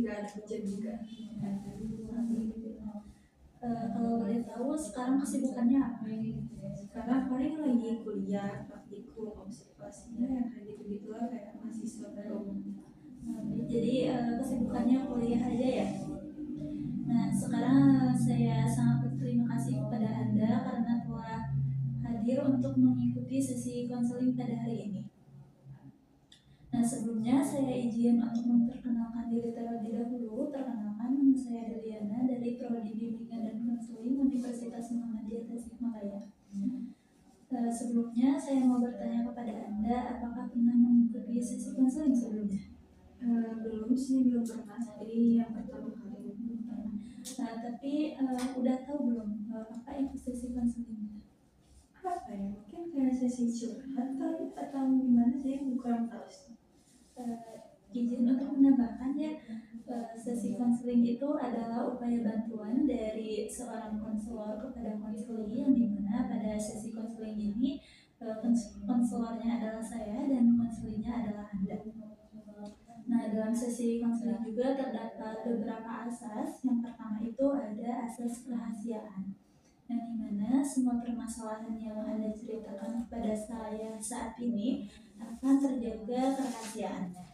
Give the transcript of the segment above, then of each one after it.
nggak ada hujan juga. Kalau boleh tahu sekarang kesibukannya apa? Sekarang paling lagi kuliah, praktikum, observasinya yang kayak gitu-gitu lah kayak mahasiswa baru. Jadi kesibukannya kuliah aja ya. Nah, sekarang saya sangat berterima kasih kepada Anda karena telah hadir untuk mengikuti sesi konseling pada hari ini. Nah, sebelumnya saya izin untuk memperkenalkan diri terlebih dahulu. Perkenalkan, nama saya Deliana dari Prodi Bimbingan dan Konseling Universitas Muhammadiyah Tasikmalaya. Sebelumnya saya mau bertanya kepada Anda, apakah pernah mengikuti sesi konseling sebelumnya? Belum sih, belum pernah. Jadi yang pertama kali. Tapi udah tahu belum apa itu sesi konseling? Apa ya? Mungkin kayak sesi curhat kali atau gimana sih? Kurang tahu sih. Izin untuk menambahkan ya, sesi konseling itu adalah upaya bantuan dari seorang konselor kepada konseli, yang dimana pada sesi konseling ini konselornya adalah saya dan konselinya adalah Anda. Nah, dalam sesi konseling juga terdapat beberapa asas. Yang pertama itu ada asas kerahasiaan, yang dimana semua permasalahan yang Anda ceritakan kepada saya saat ini akan terjaga kerahasiaannya.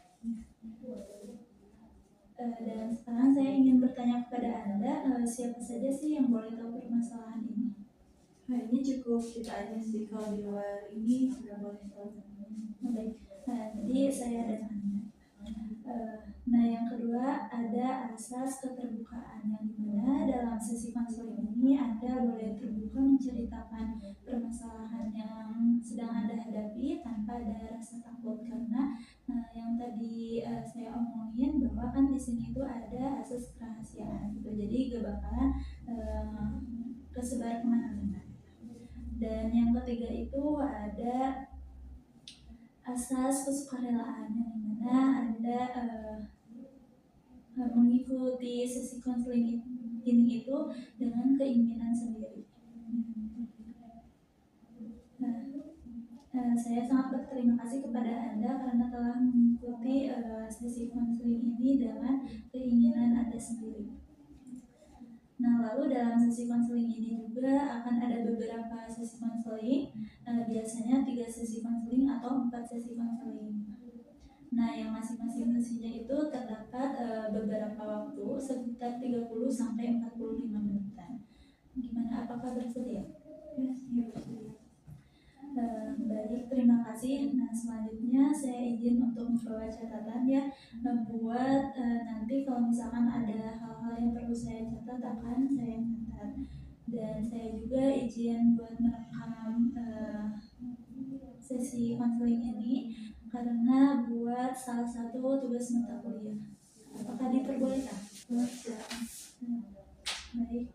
Dan sekarang saya ingin bertanya kepada Anda, siapa saja sih yang boleh tahu permasalahan ini? Nah, ini cukup kita aja sih, kalau di luar ini nggak boleh tahu. Baik, jadi saya dan Anda. Nah, yang kedua ada asas keterbukaan, yang dimana dalam sesi konseling ini Anda boleh terbuka menceritakan permasalahan yang sedang Anda hadapi tanpa ada rasa takut, karena yang tadi saya omongin bahwa kan di sini itu ada asas kerahasiaan gitu, jadi gak bakalan kesebar kemana-mana. Dan yang ketiga itu ada asas kesukarelaan, yang dimana Anda mengikuti sesi konseling ini itu dengan keinginan sendiri. Saya sangat berterima kasih kepada Anda karena telah mengikuti sesi konseling ini dengan keinginan Anda sendiri. Nah, lalu dalam sesi konseling ini juga akan ada beberapa sesi konseling, biasanya 3 sesi konseling atau 4 sesi konseling. Nah, yang masing-masing sesinya itu terdapat beberapa waktu, sekitar 30 sampai 45 menitan. Gimana, apakah bersedia? Ya, sih bersedia. Baik, terima kasih. Nah, selanjutnya saya izin untuk membawa catatan ya, buat nanti kalau misalkan ada hal-hal yang perlu saya catat akan saya catat. Dan saya juga izin buat merekam sesi konseling ini karena buat salah satu tugas mata kuliah. Apakah diperbolehkan? Baik,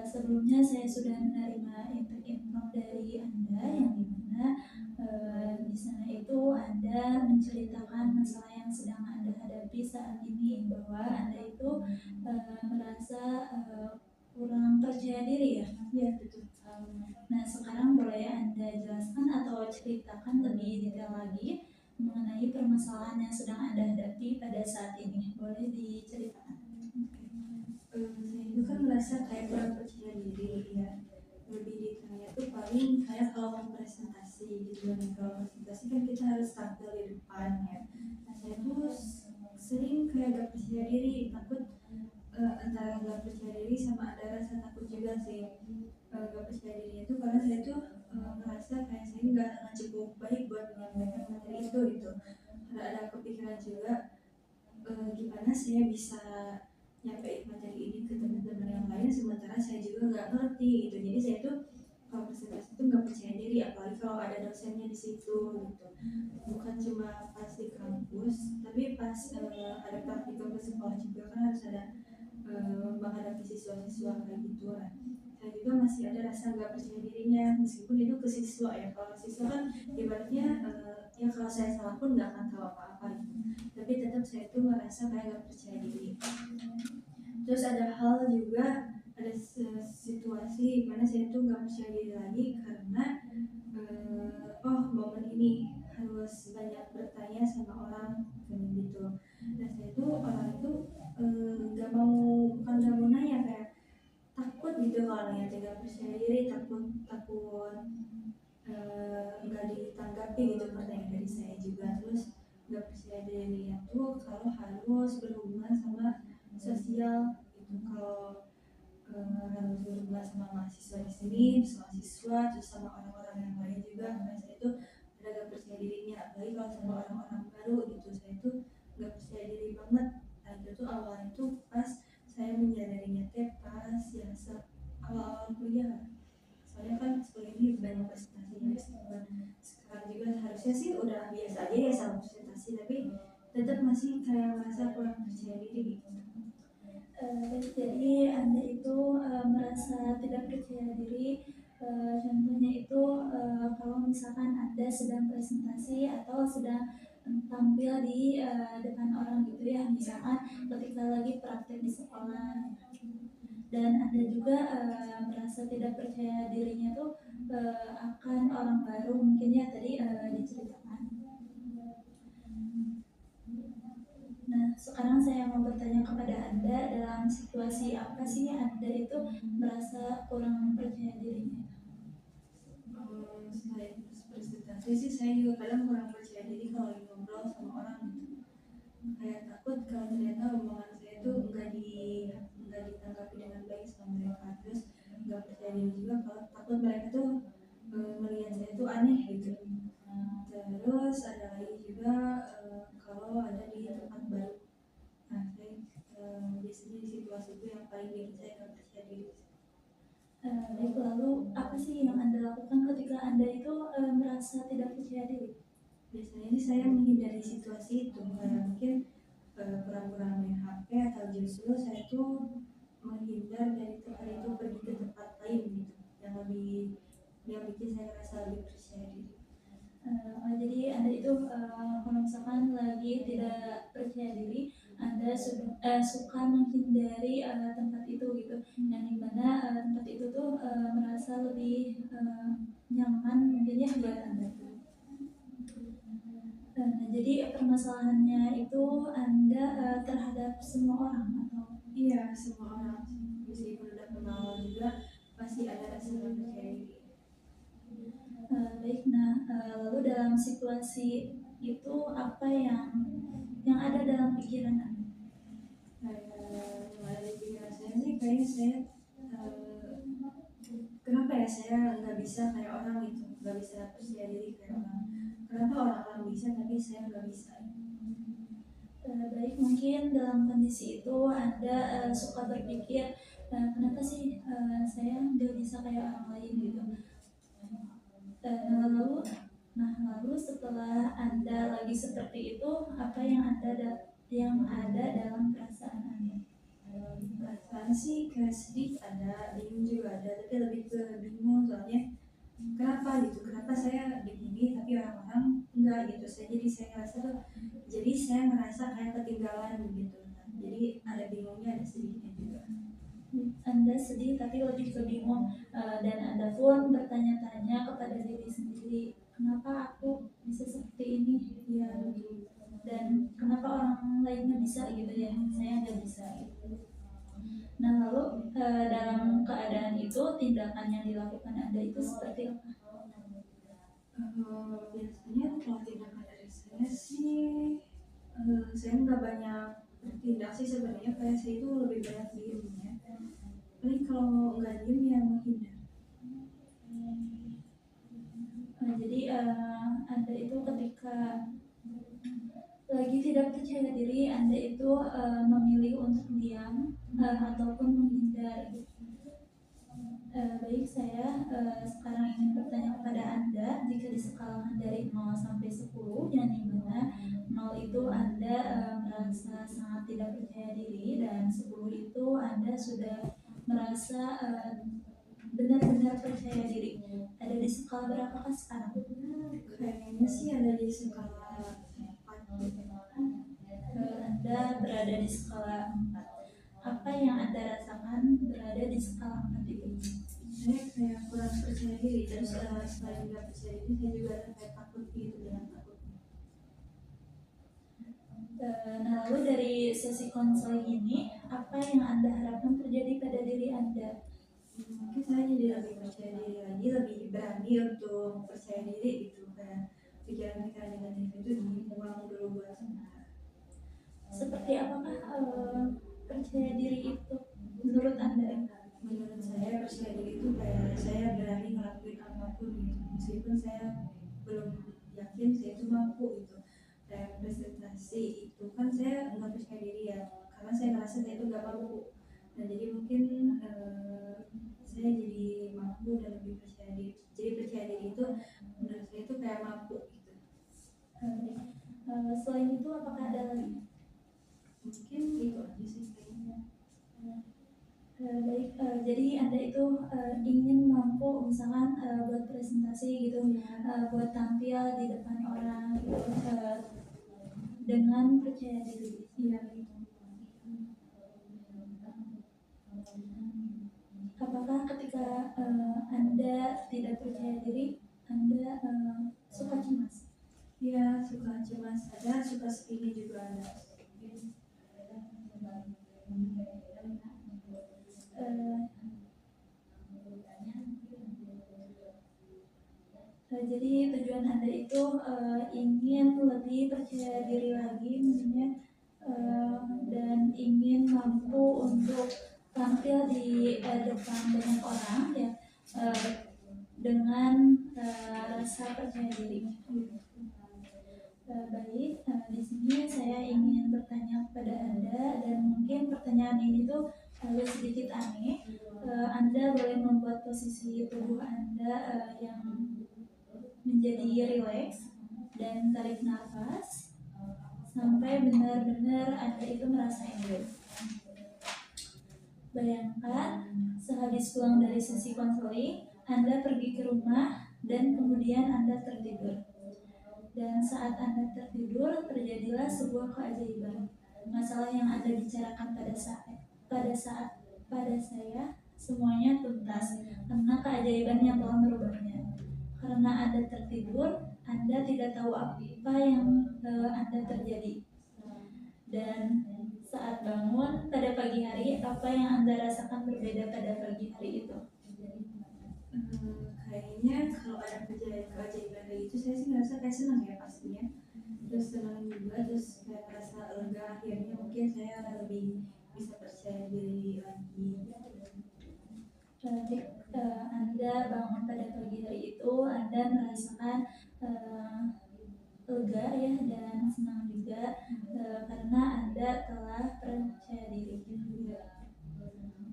sebelumnya saya sudah menerima info dari Anda, yang dimana di sana itu Anda menceritakan masalah yang sedang Anda hadapi saat ini, bahwa Anda itu merasa kurang percaya diri ya? Iya, betul. Nah, sekarang boleh Anda jelaskan atau ceritakan lebih detail lagi mengenai permasalahan yang sedang Anda hadapi pada saat ini. Boleh diceritakan? Saya itu kan merasa kayak kurang percaya diri ya. Lebih detailnya tuh paling kayak kalau mau presentasi gitu kan. Kalau presentasi kan kita harus tampil di depan ya. Nah, saya tuh sering kayak gak percaya diri, takut antara gak percaya diri sama ada rasa takut juga sih. Gak percaya diri itu karena saya tuh merasa kayak saya nggak cukup baik buat menyampaikan materi itu gitu. Karena ada kepikiran juga gimana saya bisa nyampein materi ini ke teman-teman yang lain sementara saya juga nggak ngerti gitu. Jadi saya tuh kalau presentasi tuh nggak percaya diri, apalagi kalau ada dosennya di situ gitu. Bukan cuma pas di kampus, tapi pas ada praktikum ke sekolah juga kan harus ada menghadapi siswa-siswa kayak gitu kan. Saya juga masih ada rasa nggak percaya dirinya, meskipun itu ke siswa ya. Kalau siswa kan ibaratnya ya kalau saya salah pun nggak akan tahu apa-apa gitu. Tapi tetap saya tuh merasa kayak nggak percaya diri. Terus ada hal juga, ada situasi mana saya tuh nggak percaya diri lagi karena momen ini harus banyak bertanya sama orang kayak gitu. Nah, saya tuh orang itu takut nggak ditanggapi gitu pertanyaan dari saya juga, terus nggak percaya dirinya tuh kalau harus berhubungan sama sosial gitu, kalau harus berhubungan sama mahasiswa di sini, terus mahasiswa, terus sama orang-orang yang lain juga, karena saya itu ada gak percaya dirinya, apalagi kalau sama orang-orang baru gitu, saya itu gak percaya diri banget. Nah itu tuh awalnya tuh pas saya menyadarinya teh pas ya awal-awal kuliah, soalnya kan kuliah ini banyak presentasinya meskipun sekarang juga harusnya sih udah biasa aja ya sama presentasi, tapi tetap masih kayak merasa kurang percaya diri gitu. Jadi Anda itu merasa tidak percaya diri, contohnya itu kalau misalkan Anda sedang presentasi atau sedang tampil di depan orang gitu ya, misalkan ketika lagi praktek di sekolah. Dan Anda juga merasa tidak percaya dirinya tuh akan orang baru mungkin ya tadi diceritakan. Nah, sekarang saya mau bertanya kepada Anda, dalam situasi apa sih Anda itu merasa kurang percaya dirinya? Selain presentasi sih saya juga kadang kurang percaya diri kalau lagi ngobrol sama orang gitu, kayak takut kalau ternyata omongan saya itu nggak ditanggapi dengan baik sama mereka, terus nggak percaya diri juga kalau takut mereka tuh melihat saya tuh aneh gitu. Terus ada lagi juga kalau ada di tempat baru, nah saya biasanya di situasi itu yang paling bikin saya nggak percaya diri. Baik, lalu apa sih yang Anda lakukan ketika Anda itu merasa tidak percaya diri? Biasanya sih saya menghindari situasi itu, kayak mungkin pura-pura main HP, atau justru saya tuh menghindar dari tempat itu, pergi ke tempat lain gitu, yang bikin saya merasa lebih percaya diri. Jadi Anda itu kalau misalkan lagi tidak percaya diri, Anda suka menghindari tempat itu gitu, yang dimana tempat itu tuh merasa lebih nyaman mungkin ya buat Anda. Jadi permasalahannya itu Anda terhadap semua orang atau? Iya, semua orang meskipun udah kenal juga pasti ada rasa nggak percaya diri. Baik, nah lalu dalam situasi itu apa yang ada dalam pikiran Anda? Yang ada di pikiran saya sih kayaknya saya kenapa ya saya nggak bisa kayak orang gitu, nggak bisa percaya diri kayak orang, kenapa orang-orang bisa tapi saya nggak bisa. Baik, mungkin dalam kondisi itu Anda suka berpikir kenapa sih saya nggak bisa kayak orang lain gitu. Lalu setelah Anda lagi seperti itu, apa yang ada dalam perasaan Anda? Perasaan sih kayak sedih ada, bingung juga ada, tapi lebih ke bingung soalnya kenapa gitu, kenapa saya begini tapi orang-orang enggak gitu. Saya ngerasa tuh, jadi saya ngerasa kayak ketinggalan gitu, jadi ada bingungnya ada sedihnya juga. Anda sedih tapi lebih ke bingung, dan Anda pun bertanya-tanya kepada diri sendiri, kenapa aku bisa seperti ini Ya betul. dan kenapa orang lainnya bisa gitu ya, saya nggak bisa gitu. Nah lalu dalam keadaan itu tindakan yang dilakukan Anda itu seperti apa? Biasanya kalau tindakan dari saya sih saya nggak banyak bertindak sih sebenarnya, kayak saya itu lebih banyak diem ya, paling kalau nggak diem ya menghindar. Jadi Anda itu ketika lagi tidak percaya diri, Anda itu memilih untuk diam ataupun menghindar. Baik, saya sekarang ingin bertanya kepada Anda, jika diskalakan dari 0 sampai 10, yang dimana 0 itu Anda merasa sangat tidak percaya diri, dan 10 itu Anda sudah merasa benar-benar percaya diri. Ada di skala berapakah sekarang? Kayaknya sih ada di skala 4. Anda berada di skala 4. Apa yang Anda rasakan berada di skala 4 itu? Saya kayak kurang percaya diri, terus selain nggak percaya diri saya juga ada kayak takut gitu, dengan takut. Nah, lalu dari sesi konseling ini, apa yang Anda harapkan terjadi pada diri Anda? Mungkin saya jadi lebih percaya diri lagi, lebih berani untuk percaya diri gitu, kayak pikiran-pikiran negatif itu dibuang dulu buat sementara. Seperti apakah percaya diri itu menurut Anda? Menurut saya percaya diri itu kayak saya berani ngelakuin apapun gitu, meskipun saya belum yakin saya itu mampu gitu. Kayak presentasi itu kan saya nggak percaya diri ya, karena saya ngerasa saya itu nggak mampu. Nah jadi mungkin saya jadi mampu dan lebih percaya diri. Jadi percaya diri itu menurut saya itu kayak mampu gitu. Selain itu apakah ada lagi? Mungkin itu aja sih kayaknya. Baik, jadi Anda itu ingin mampu misalkan buat presentasi gitu, buat tampil di depan orang gitu, dengan percaya diri. Iya. Apakah ketika Anda tidak percaya diri, Anda suka cemas? Iya, suka cemas ada, suka sepinya juga ada. Jadi tujuan Anda itu ingin lebih percaya diri lagi, maksudnya, dan ingin mampu untuk tampil di depan banyak orang ya, dengan rasa percaya diri. Baik, di sini saya ingin bertanya kepada Anda, dan mungkin pertanyaan ini tuh agak sedikit aneh. Anda boleh membuat posisi tubuh Anda yang menjadi rileks dan tarik nafas sampai benar-benar Anda itu merasa enjoy. Bayangkan sehabis pulang dari sesi konseling, Anda pergi ke rumah dan kemudian Anda tertidur. Dan saat Anda tertidur, terjadilah sebuah keajaiban. Masalah yang Anda bicarakan pada saya semuanya tuntas karena keajaiban yang telah merubahnya. Karena Anda tertidur, Anda tidak tahu apa yang Anda terjadi. Dan saat bangun pada pagi hari, apa yang Anda rasakan berbeda pada pagi hari itu? Kayaknya kalau ada keajaiban kayak gitu saya sih ngerasa kayak senang ya pastinya, terus senang juga, terus kayak merasa lega, akhirnya mungkin saya lebih bisa percaya diri lagi. Anda bangun pada pagi hari itu, Anda merasakan lega ya dan senang juga karena Anda telah percaya diri.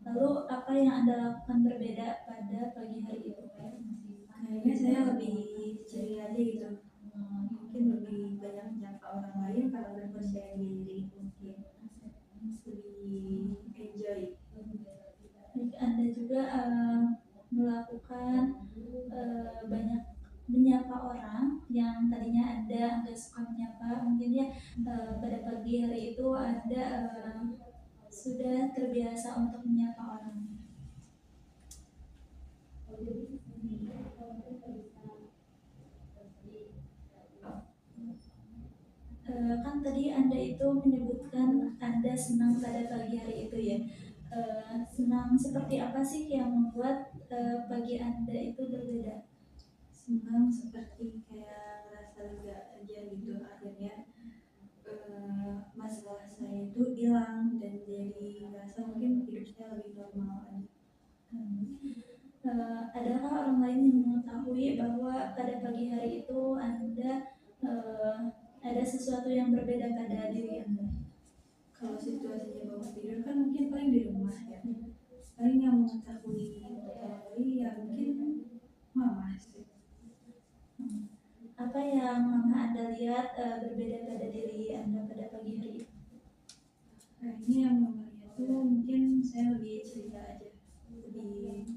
Lalu apa yang Anda lakukan berbeda pada pagi hari itu? Kayaknya saya lebih ceria aja gitu, mungkin lebih banyak menyapa orang lain karena udah percaya diri, mungkin lebih enjoy. Anda juga melakukan banyak menyapa orang yang tadinya Anda nggak suka menyapa, mungkin ya pada pagi hari itu Anda sudah terbiasa untuk menyapa orang. Kan tadi Anda itu menyebutkan Anda senang pada pagi hari itu ya. Senang seperti apa sih yang membuat pagi Anda itu berbeda? Senang seperti kayak ngerasa lega aja gitu, akhirnya masalah saya itu hilang dan jadi ngerasa mungkin hidup saya lebih normal aja. Adakah orang lain yang mengetahui bahwa pada pagi hari itu Anda ada sesuatu yang berbeda pada diri Anda? Kalau situasinya bangun tidur kan mungkin paling di rumah ya, paling yang mengetahui pertama kali ya mungkin mama sih. Apa yang mama Anda lihat berbeda pada diri Anda pada pagi hari itu? Kayaknya yang mama lihat tuh mungkin saya lebih cerita aja, lebih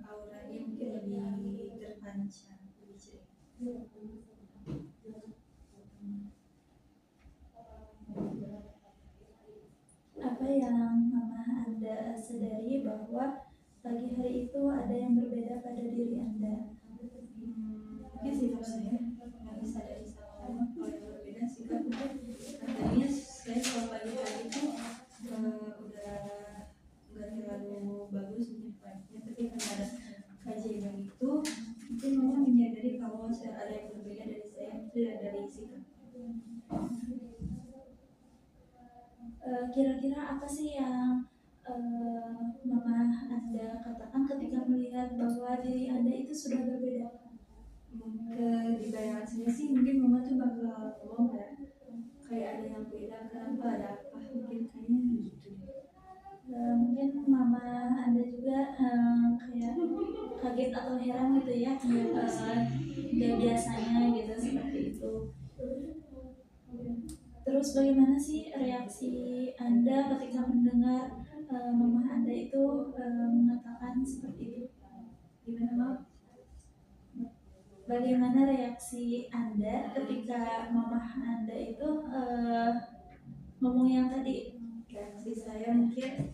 auranya mungkin lebih terpancar, lebih cerita. Apa yang mama Anda sadari bahwa pagi hari itu ada yang berbeda pada diri Anda? Mungkin sikap saya yang disadari sama mama, kalau yang berbeda sikap mungkin katanya saya kalau pagi hari itu udah nggak terlalu bagus Kira-kira apa sih yang Mama Anda katakan ketika melihat bahwa diri Anda itu sudah berbeda? Di bayangan saya sih mungkin mama tuh bakal ngomong ya, kayak ada yang beda, kenapa, ada apa, mungkin kayaknya gitu deh. Mungkin Mama Anda juga kayak kaget atau heran gitu ya, nggak biasanya gitu seperti itu. Terus bagaimana sih reaksi Anda ketika mendengar Mama Anda itu mengatakan seperti itu? Gimana maaf? Bagaimana reaksi Anda ketika Mama Anda itu ngomong yang tadi? Reaksi saya mungkin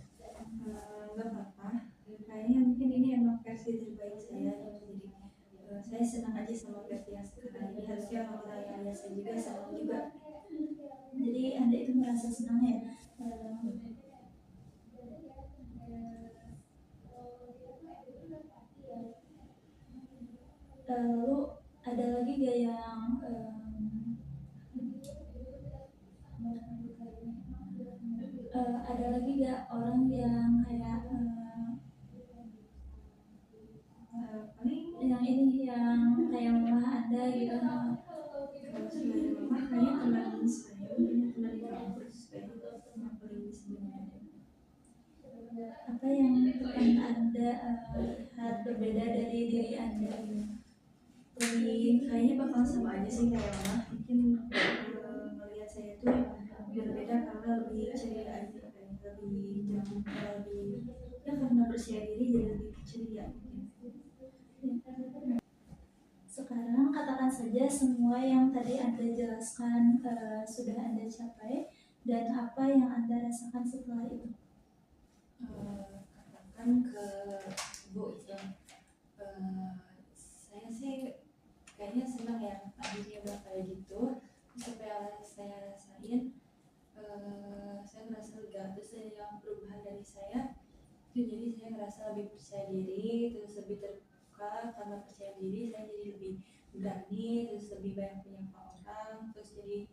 nggak apa-apa, kayaknya mungkin ini emang versi terbaik saya gitu. Jadi saya senang aja sama versi yang sekarang ini, harusnya orang-orang yang lihat saya juga senang juga. Jadi Anda itu merasa senang ya. Lalu ada lagi gak yang ada lagi gak orang yang kayak Paling yang ini yang kayak Mama Anda gitu? kalau selain mama kayaknya teman saya, mungkin teman di kampus kayak yang paling bisa menjadi. Apa yang teman Anda lihat berbeda dari diri Anda? Kayaknya bakal sama aja sih kayak mama, mungkin melihat saya tuh berbeda karena lebih ceria aja, kayak lebih terbuka, lebih ya karena percaya diri jadi lebih ceria mungkin. Sekarang katakan saja semua yang tadi Anda jelaskan sudah Anda capai, dan apa yang Anda rasakan setelah itu? Katakan ke ibu itu, saya sih kayaknya senang ya tadinya udah kayak gitu, supaya saya rasain, saya ngerasa lega, terus yang perubahan dari saya itu jadi saya ngerasa lebih percaya diri, terus lebih terbuka. Karena percaya diri saya jadi lebih berani, terus lebih banyak menyapa orang, terus jadi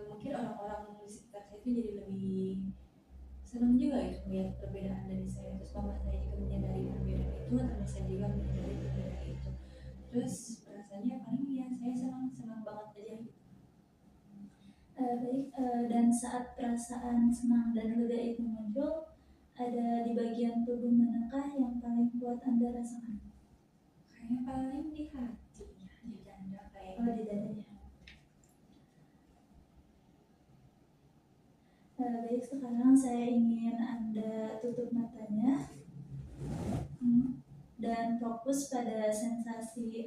mungkin orang-orang di sekitar saya itu jadi lebih senang juga itu melihat perbedaan dari saya. Terus mama saya juga menyadari perbedaan itu, teman saya juga menyadari perbedaan itu. Terus rasanya paling ya saya senang banget aja. Baik, dan saat perasaan senang dan lega itu muncul, ada di bagian tubuh manakah yang paling kuat Anda rasakan? Kayaknya paling di hati, di dada kayak Oh, di dadanya. Baik, sekarang saya ingin Anda tutup matanya dan fokus pada sensasi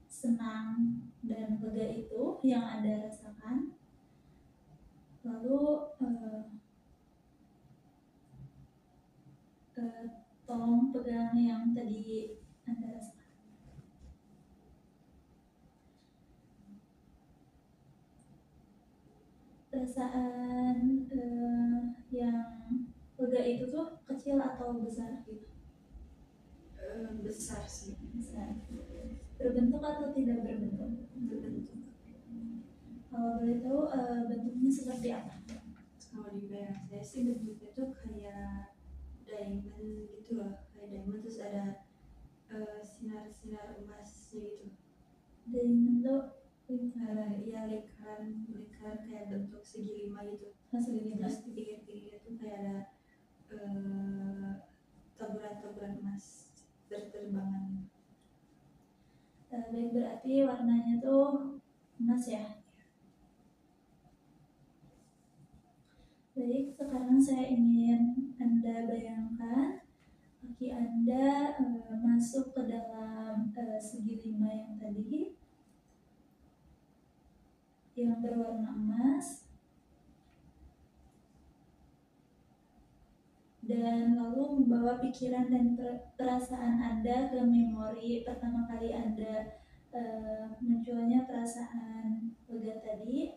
senang dan lega itu yang Anda rasakan. Lalu tolong pegang yang tadi Anda rasakan. Perasaan yang lega itu tuh kecil atau besar gitu? besar sih. Besar. Berbentuk atau tidak berbentuk? Berbentuk. Kalau boleh tahu bentuknya seperti apa? Kalau di bayangan saya sih bentuknya tuh kayak diamond gitu loh, kayak diamond terus ada sinar-sinar emasnya gitu. Diamond tuh Ya lingkaran kayak bentuk segi lima gitu. segi lima. Terus di pinggir-pinggirnya tuh kayak ada taburan-taburan emas berterbangan. Baik, berarti warnanya tuh emas ya. Baik, sekarang saya ingin Anda bayangkan kaki Anda masuk ke dalam segi lima yang tadi yang berwarna emas, dan lalu membawa pikiran dan perasaan Anda ke memori pertama kali Anda munculnya perasaan lega tadi.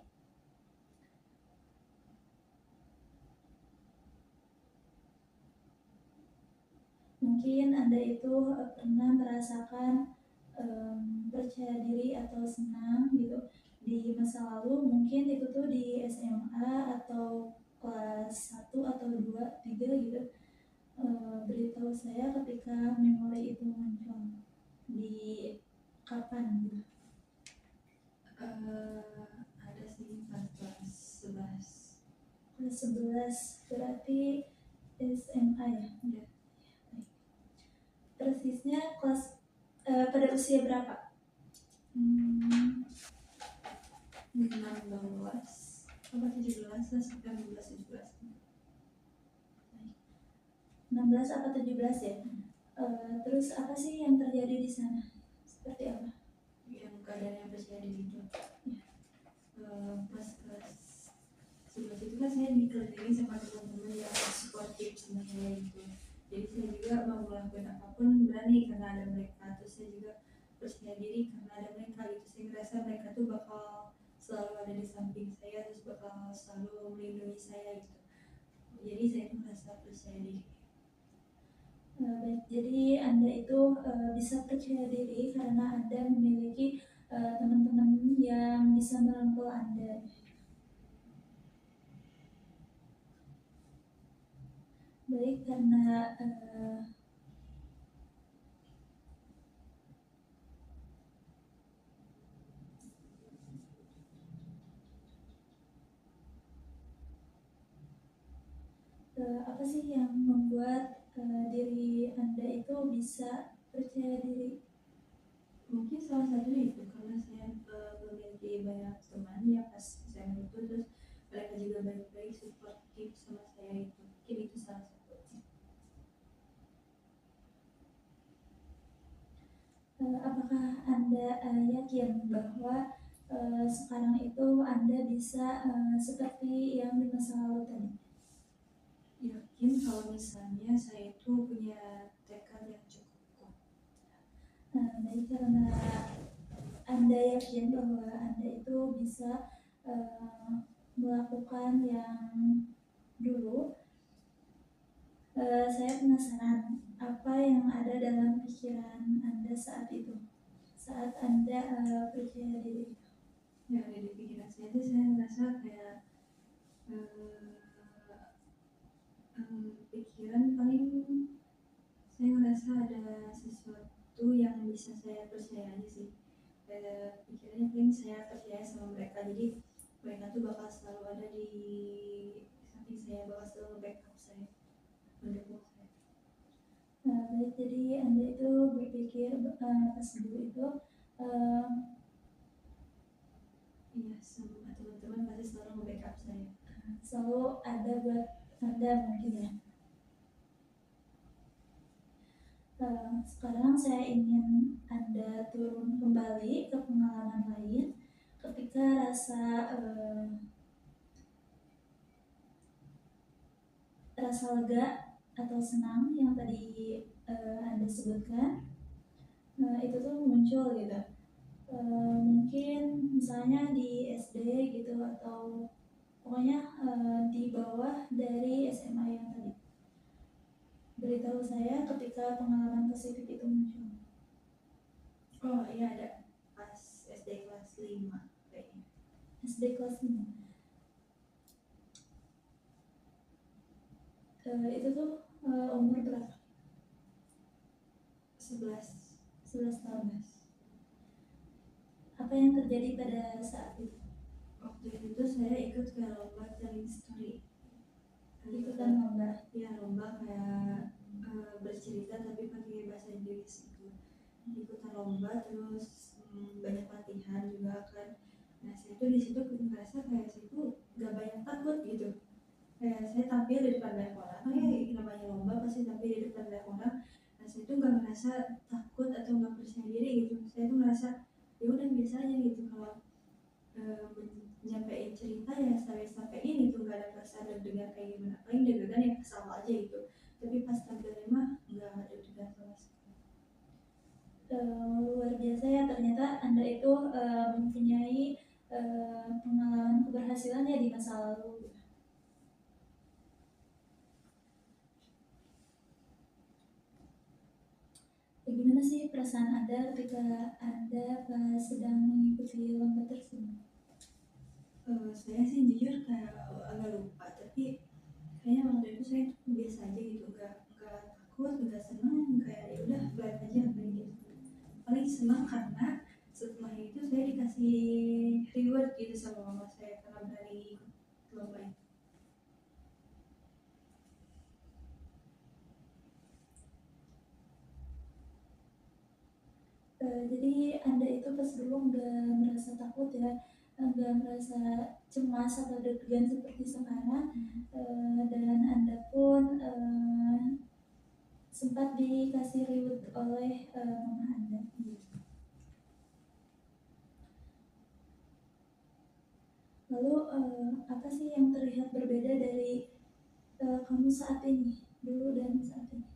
Mungkin Anda itu pernah merasakan percaya diri atau senang gitu di masa lalu, mungkin itu tuh di SMA atau ketika memori itu muncul di kapan gitu? Ada sih pas kelas 11. Kelas 11 berarti SMA ya? Ya. Persisnya kelas pada usia berapa? 16 apa 17 lah, sekitar 16 17. 16 apa 17 ya? Terus apa sih yang terjadi di sana? Seperti apa? Yang keadaannya percaya diri itu. Pas kelas 11 itu kan saya dikelilingi sama teman-teman yang supportive sama saya gitu. Jadi saya juga mau ngelakuin apapun berani karena ada mereka. Terus saya juga percaya diri karena ada mereka gitu. Saya ngerasa mereka tuh bakal selalu ada di samping saya, terus bakal selalu melindungi saya gitu. Jadi saya tuh merasa percaya diri. Baik, jadi Anda itu bisa percaya diri karena Anda memiliki teman-teman yang bisa merangkul Anda. Baik, karena apa sih yang membuat diri Anda itu bisa percaya diri? Mungkin salah satunya itu karena saya memiliki banyak teman ya pas saya itu, terus mereka juga baik-baik supportive sama saya itu. Mungkin itu salah satunya. Apakah Anda yakin bahwa sekarang itu Anda bisa seperti yang di masa lalu tadi? Yakin kalau misalnya saya itu punya tekad yang cukup kuat. Baik, karena Anda yakin bahwa Anda itu bisa melakukan yang dulu, saya penasaran apa yang ada dalam pikiran Anda saat itu, saat Anda percaya diri itu. Yang ada di pikiran saya itu saya merasa kayak pikiran paling saya ngerasa ada sesuatu yang bisa saya percaya aja sih. Pikirannya paling saya percaya sama mereka, jadi mereka tuh bakal selalu ada di samping saya, bakal selalu backup saya, mendukung saya. Baik, jadi Anda itu berpikir pas dulu itu Iya, sama teman-teman pasti selalu nge-backup saya. selalu ada buat Anda mungkin ya. Sekarang saya ingin Anda turun kembali ke pengalaman lain ketika rasa lega atau senang yang tadi Anda sebutkan itu tuh muncul gitu. Mungkin misalnya di SD gitu atau pokoknya di bawah dari SMA yang tadi. Beritahu saya ketika pengalaman positif itu muncul. Oh iya, ada pas SD kelas 5 kayaknya. SD kelas 5. Itu tuh umur berapa? 11 tahun. Apa yang terjadi pada saat itu? Waktu itu saya ikut ke lomba telling story. Ikutan lomba. Ya, lomba kayak bercerita tapi pakai bahasa Inggris gitu. Ikutan lomba, terus banyak latihan juga kan. Nah saya tuh di situ merasa kayak saya tuh gak banyak takut gitu. Kayak saya tampil di depan banyak orang, kan ya namanya lomba pasti tampil di depan banyak orang. Nah saya tuh gak merasa takut atau gak percaya diri gitu. Saya tuh merasa ya udah biasa aja gitu, kalau nyampein cerita ya sampai-sampein itu, gak ada perasaan deg-degan kayak gimana. Paling deg-degan ya kesal aja gitu, tapi pas tampilnya mah gak ada deg-degan sama sekali. Luar biasa ya, ternyata Anda itu mempunyai pengalaman keberhasilan ya di masa lalu. Bagaimana sih perasaan Anda ketika Anda sedang mengikuti lomba tersebut? Saya sih jujur kayak agak lupa, tapi kayaknya waktu itu saya biasa aja gitu, gak takut, gak senang, kayak sekali ikut lomba itu. Jadi Anda itu pas dulu nggak merasa takut ya, nggak merasa cemas atau deg-degan seperti sekarang, dan Anda pun sempat dikasih reward oleh mama Anda. Lalu apa sih yang terlihat berbeda dari kamu saat ini, dulu dan saat ini?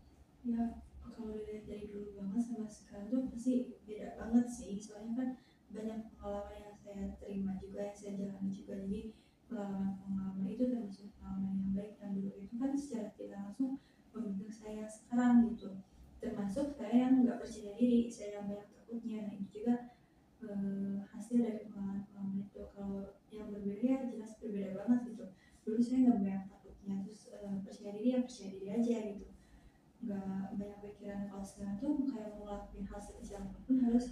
Ya kalau dilihat dari dulu banget sama sekarang tuh pasti beda banget sih, soalnya kan banyak pengalaman yang saya terima juga, yang saya jalani juga. Jadi pengalaman-pengalaman itu termasuk pengalaman yang baik, yang dulu itu kan secara tidak langsung membentuk saya sekarang gitu. Termasuk saya yang nggak percaya diri, saya yang banyak takutnya. Nah itu juga hasil dari pengalaman-pengalaman itu. Kalau yang berbeda ya jelas berbeda banget gitu. Dulu saya nggak banyak takutnya, terus percaya diri ya percaya diri aja gitu, nggak banyak pikiran. Kalau sekarang tuh kayak mau ngelakuin hal sekecil apapun harus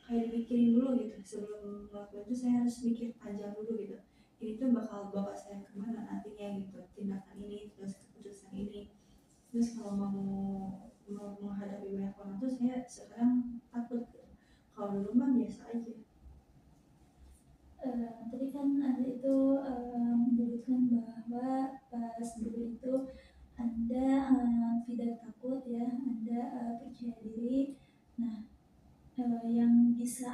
kayak dipikirin dulu gitu. Sebelum ngelakuin itu saya harus mikir panjang dulu gitu, ini tuh bakal bawa saya kemana nantinya gitu, tindakan ini terus keputusan ini. Terus kalau mau menghadapi banyak orang tuh saya sekarang takut gitu. Kalau dulu mah biasa aja. Tadi kan Anda itu menyebutkan bahwa pas dulu itu Anda tidak takut ya, Anda percaya diri. Nah, yang bisa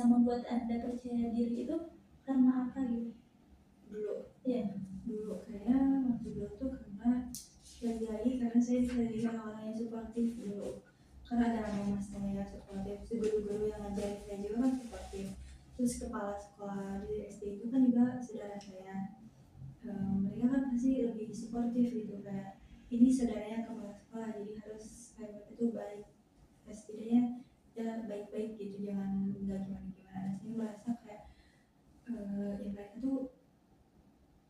membuat Anda percaya diri itu karena apa gitu? Dulu Iya. dulu kayaknya waktu dulu tuh karena lagi-lagi karena saya dari orang yang suportif dulu, karena ada mama saya suportif, si guru-guru yang ngajarin saya juga kan suportif, terus kepala sekolah di SD itu kan juga saudara saya. Mereka kan pasti lebih suportif gitu, kayak ini saudaranya kepala sekolah jadi harus kayak itu baik, setidaknya ya baik-baik gitu, jangan nggak gimana-gimana. Saya merasa kayak ya mereka tuh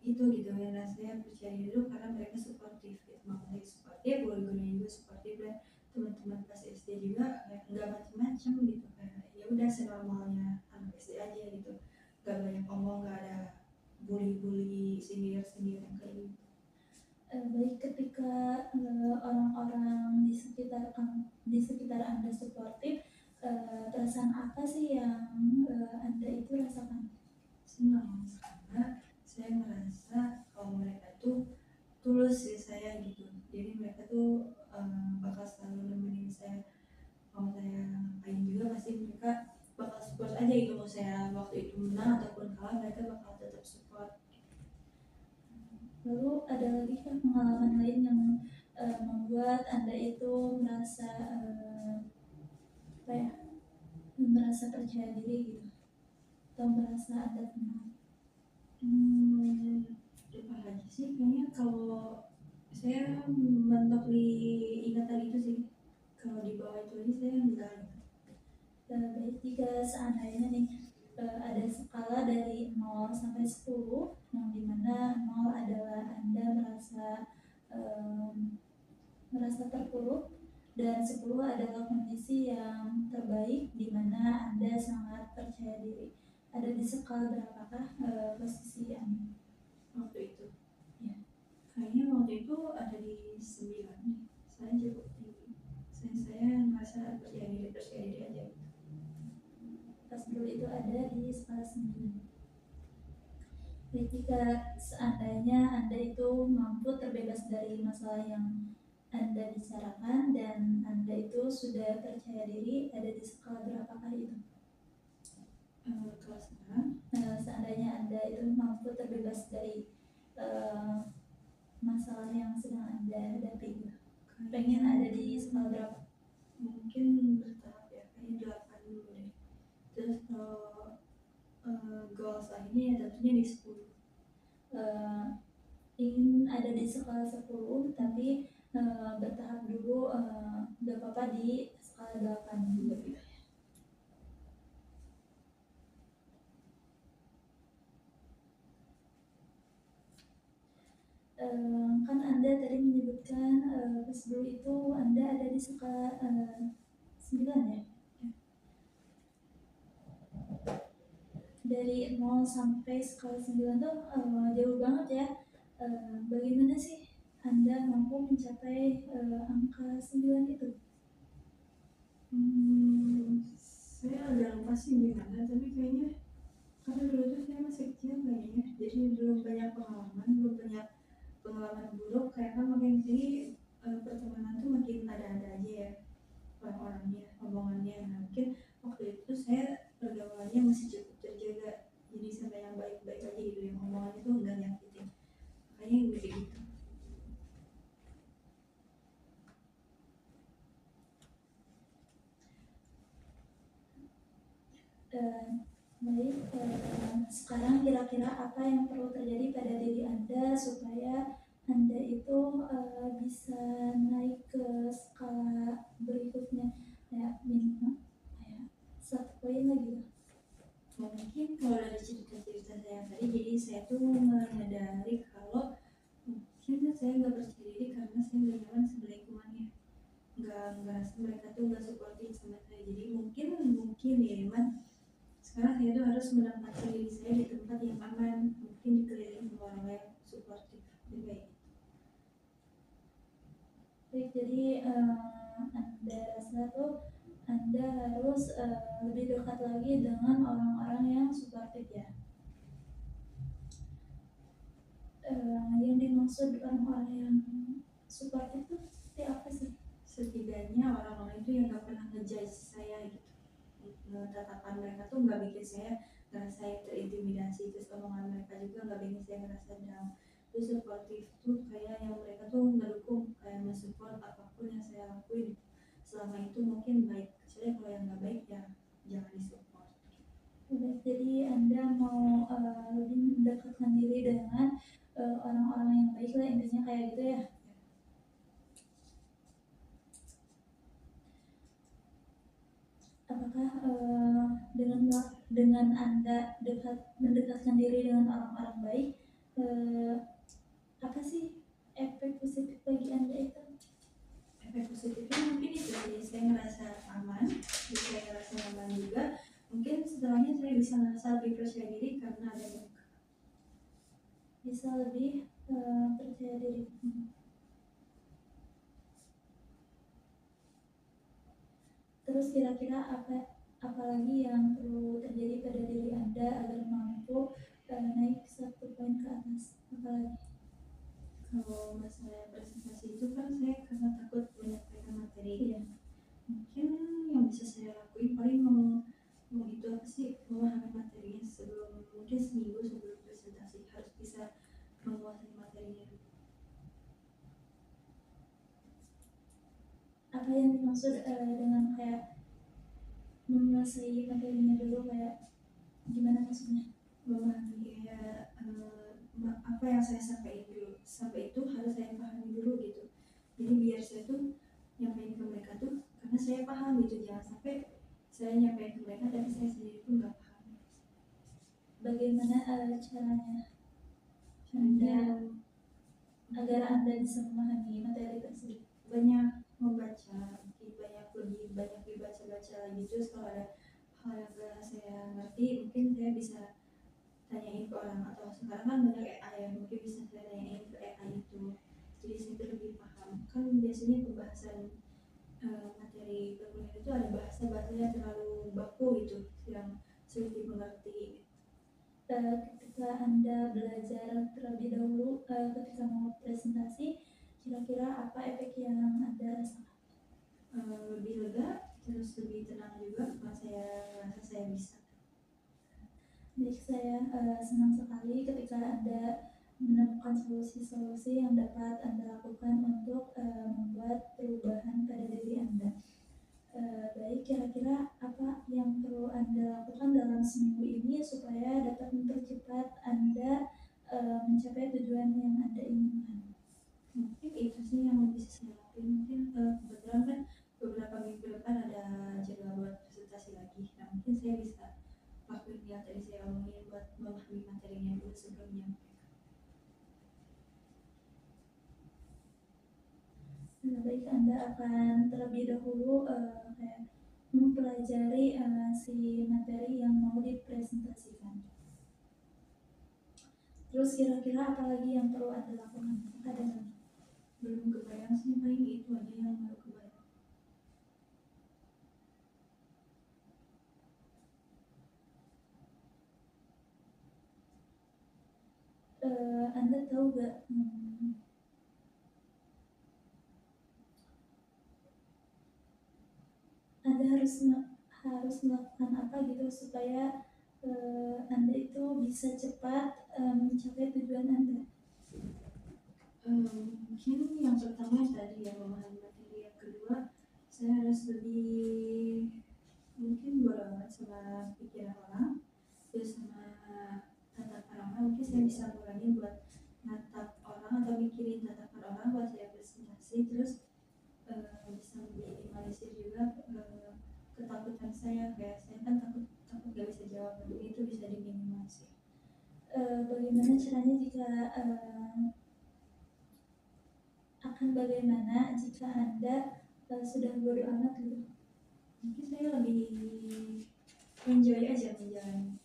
itu gitu ya. Nah saya percaya dulu karena mereka suportif gitu, mama saya suportif, guru-gurunya juga suportif, dan teman-teman pas SD juga kayak nggak macem-macem gitu, kayak ya udah senormalnya anak SD aja gitu, nggak banyak omong, nggak ada bully-bully sindir-sindir yang kayak gitu. Baik, ketika orang-orang di sekitar Anda suportif, perasaan apa sih yang Anda itu rasakan? Senang karena saya merasa kalau mereka tuh tulus ya saya gitu, jadi mereka tuh bakal selalu nemenin saya. Kalau saya ngapain juga pasti mereka bakal support aja gitu, mau saya waktu itu menang ataupun kalah mereka bakal tetap support. Lalu ada lagi kan pengalaman lain yang membuat Anda itu merasa apa ya, merasa percaya diri gitu, atau merasa Anda tenang? Apa lagi sih, kayaknya kalau saya mentok di ingatan itu sih, kalau di bawah itu aja saya enggak. Baik, jika seandainya nih ada skala dari 0 sampai 10, yang dimana 0 adalah Anda merasa terpuruk, dan 10 adalah kondisi yang terbaik di mana Anda sangat percaya diri. Ada di skala berapakah posisi Anda Waktu itu ya? kayaknya waktu itu ada di 9 nih, saya cukup tinggi. Saya merasa percaya diri aja gitu. Pas dulu itu ada di skala 9. Ketika seandainya Anda itu mampu terbebas dari masalah yang Anda bicarakan dan Anda itu sudah percaya diri, ada di skala berapakah itu? Kalau sekarang Seandainya Anda itu mampu terbebas dari masalah yang sedang Anda hadapi, pengen ada di skala berapa? mungkin bertahap ya, kayaknya 8 dulu deh. Terus kalau goals ini ya tentunya di 10. Ingin ada di skala 10 tapi bertahap dulu, gak apa-apa di skala 8 juga gitu. Kan Anda tadi menyebutkan pas dulu itu Anda ada di skala 9 ya? dari 0 sampai skala 9 tuh jauh banget ya. Bagaimana sih Anda mampu mencapai angka 9 itu? Saya agak lupa sih gimana, tapi kayaknya karena dulu tuh saya masih kecil kayaknya, jadi belum banyak pengalaman buruk, karena makin sini pertemanan tuh makin ada-ada aja ya orang-orangnya, omongannya. Nah, mungkin waktu itu saya pergaulannya masih cukup terjaga, jadi sampai yang baik-baik aja gitu, yang omongannya tuh enggak nyakitin, makanya gue kayak gitu. Baik, sekarang kira-kira apa yang perlu terjadi pada diri Anda supaya Anda itu bisa naik ke skala berikutnya, kayak minimal kayak 1 poin lagi. Mungkin kalau dari cerita-cerita saya tadi, jadi saya tuh menyadari kalau mungkin saya nggak percaya diri karena saya nggak nyaman sama lingkungannya, nggak mereka tuh nggak supportif sama saya. Jadi mungkin ya Iman, sekarang saya tuh harus menempatkan diri saya di tempat yang aman, mungkin dikelilingi sama orang yang supportif juga ya. Baik, jadi Anda rasa tuh Anda harus lebih dekat lagi dengan orang-orang yang supportif ya. Yang dimaksud orang-orang yang supportif itu seperti apa sih? Setidaknya orang-orang itu yang nggak pernah ngejudge saya gitu, tatapan mereka tuh nggak bikin saya ngerasa terintimidasi, terus omongan mereka juga nggak bikin saya ngerasa down. Terus supportif tuh kayak yang mereka tuh ngedukung, kayak mensupport apapun yang saya lakuin, selama itu mungkin baik. Kecuali kalau yang nggak baik ya jangan disupport. Baik, jadi Anda mau lebih mendekatkan diri dengan orang-orang yang baik lah, intinya kayak gitu ya. Apakah dengan Anda mendekatkan diri dengan orang-orang baik, apa sih efek positif bagi Anda itu? Efek positifnya mungkin itu, jadi saya ngerasa aman, saya ngerasa nyaman juga. Mungkin setelahnya saya bisa ngerasa lebih percaya diri karena ada mereka. Bisa lebih percaya diri. Terus kira-kira apalagi yang perlu terjadi pada diri Anda agar mampu naik 1 poin ke atas? Apalagi? Kalau masalah presentasi itu kan saya karena takut menyampaikan materi ya. Mungkin yang bisa saya lakuin paling mau itu apa sih, memahami materinya sebelum, mungkin seminggu sebelum presentasi harus bisa menguasai materinya. Apa yang dimaksud dengan kayak menguasai materinya dulu, kayak gimana maksudnya? Memahami kayak apa yang saya sampaikan dulu, sampai itu harus saya pahami dulu gitu. Jadi biar saya tuh nyampein ke mereka tuh karena saya paham gitu, jangan sampai saya nyampein ke mereka tapi saya sendiri pun nggak paham. Bagaimana caranya Anda agar Anda bisa memahami materi tersebut? Banyak membaca, lebih banyak dibaca-baca lagi. Terus kalau ada hal yang gak saya ngerti, mungkin saya bisa tanyain ke orang, atau sekarang kan banyak AI ya, mungkin bisa saya tanyain ke AI itu, jadi saya tuh lebih paham. Kan biasanya pembahasan materi perkuliahan itu ada bahasa-bahasanya terlalu baku gitu, yang sulit dimengerti. Ketika Anda belajar terlebih dahulu ketika mau presentasi, kira-kira apa efek yang Anda rasakan? Lebih lega, terus lebih tenang juga, karena saya merasa saya bisa. Baik, saya senang sekali ketika Anda menemukan solusi-solusi yang dapat Anda lakukan untuk membuat perubahan pada diri Anda. Baik, kira-kira apa yang perlu Anda lakukan dalam seminggu ini supaya dapat mempercepat Anda mencapai tujuan yang Anda inginkan? Mungkin itu sih yang bisa saya lakuin. Mungkin kebetulan kan beberapa minggu depan ada jadwal buat presentasi lagi. Nah, mungkin saya bisa lakuin yang tadi saya omongin, buat memahami materinya dulu sebelum menyampaikan. Baik, Anda akan terlebih dahulu kayak mempelajari si materi yang mau dipresentasikan. Terus kira-kira apa lagi yang perlu Anda lakukan? Ada lagi? Belum kebayang sih, paling itu aja yang baru kebayang. Anda tahu gak Anda harus melakukan apa gitu supaya Anda itu bisa cepat mencapai tujuan Anda? Mungkin yang pertama yang tadi ya, memahami materi. Yang kedua, saya harus lebih mungkin bodo amat sama pikiran orang, terus sama tatapan orang. Mungkin saya bisa mulai buat natap orang atau mikirin tatapan orang buat saya presentasi. Terus bisa minimalisir juga ketakutan saya, kayak saya kan takut gak bisa jawab, itu bisa diminimalisir. Bagaimana caranya jika bagaimana jika Anda sudah bodo amat gitu? Mungkin saya lebih enjoy aja menjalani.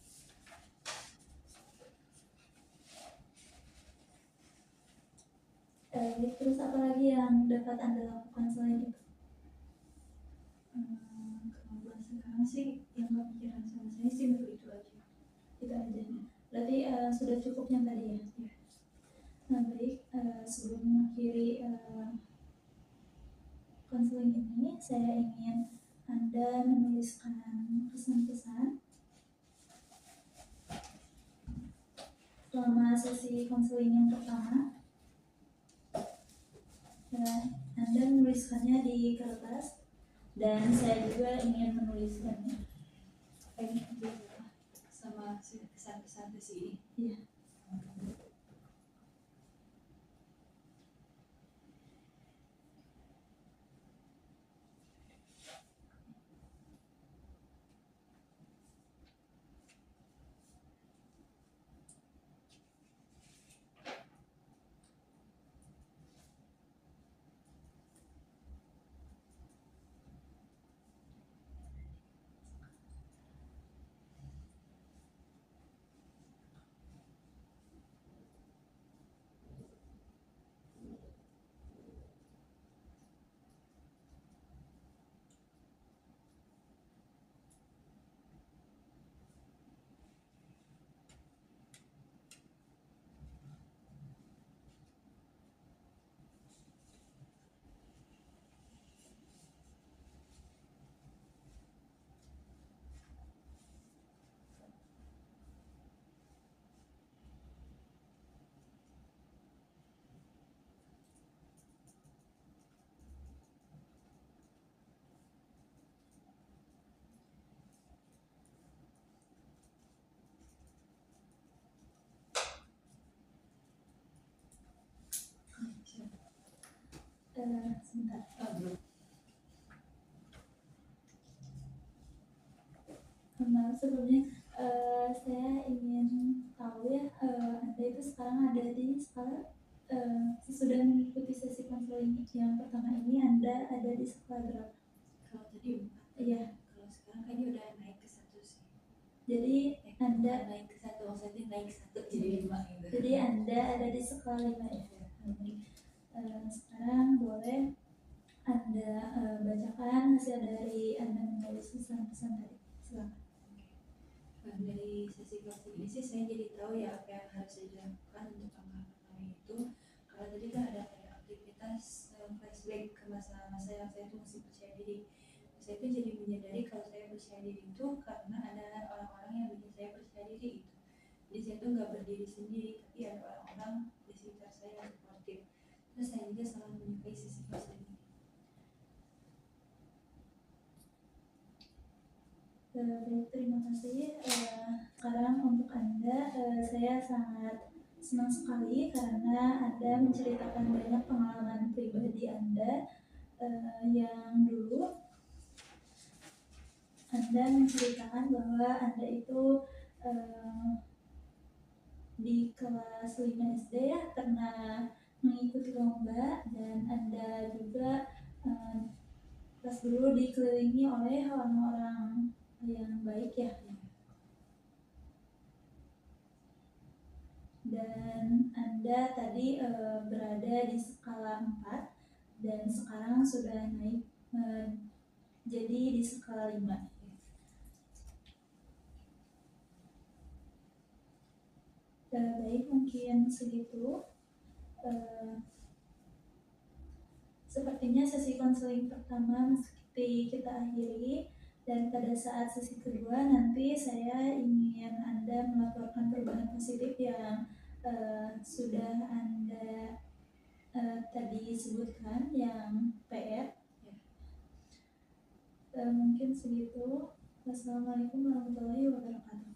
Terus apa lagi yang dapat Anda lakukan selain itu? Kalau buat sekarang sih yang kepikiran sama saya sih baru itu aja. Itu aja. Berarti sudah cukupnya tadi ya? Ya. Nah baik, sebelum mengakhiri konseling ini, saya ingin Anda menuliskan pesan-pesan selama sesi konseling yang pertama. Dan Anda menuliskannya di kertas, dan saya juga ingin menuliskannya. Sama kesan-kesan di sini. Iya. Sebentar. Nah, sebelumnya saya ingin tahu ya, Anda itu sekarang ada di sekolah, sesudah mengikuti sesi konseling yang pertama ini, Anda ada di sekolah berapa? Kalau tadi 4. Iya. Kalau sekarang kayaknya udah naik ke 1 sih. Jadi Anda naik ke 1, maksudnya naik 1 jadi 5 gitu. Jadi Anda ada di sekolah 5 ya. Sekarang boleh Anda bacakan hasil dari Anda menulis pesan-pesan tadi. Silakan. Dari sesi konseling ini sih saya jadi tahu ya apa yang harus saya lakukan untuk langkah pertama itu. Kalau tadi kan ada kayak aktivitas flashback ke masa-masa yang saya tuh masih percaya diri. Saya tuh jadi menyadari kalau saya percaya diri itu karena ada orang-orang yang bikin saya percaya diri itu. Jadi saya tuh nggak berdiri sendiri, tapi ada orang-orang di sekitar saya yang supportif. Terus saya juga sangat menyukai sesi konseling ini. Terima kasih. Sekarang untuk Anda, saya sangat senang sekali karena Anda menceritakan banyak pengalaman pribadi Anda yang dulu Anda menceritakan bahwa Anda itu di kelas 5 SD ya pernah mengikuti lomba, dan Anda juga pas dulu dikelilingi oleh orang-orang yang baik ya. Dan Anda tadi berada di skala 4 dan sekarang sudah naik jadi di skala 5. Baik, mungkin segitu. Sepertinya sesi konseling pertama mesti kita akhiri, dan pada saat sesi kedua nanti saya ingin Anda melaporkan perubahan positif yang sudah Anda tadi sebutkan, yang PR. Mungkin segitu. Wassalamualaikum warahmatullahi wabarakatuh.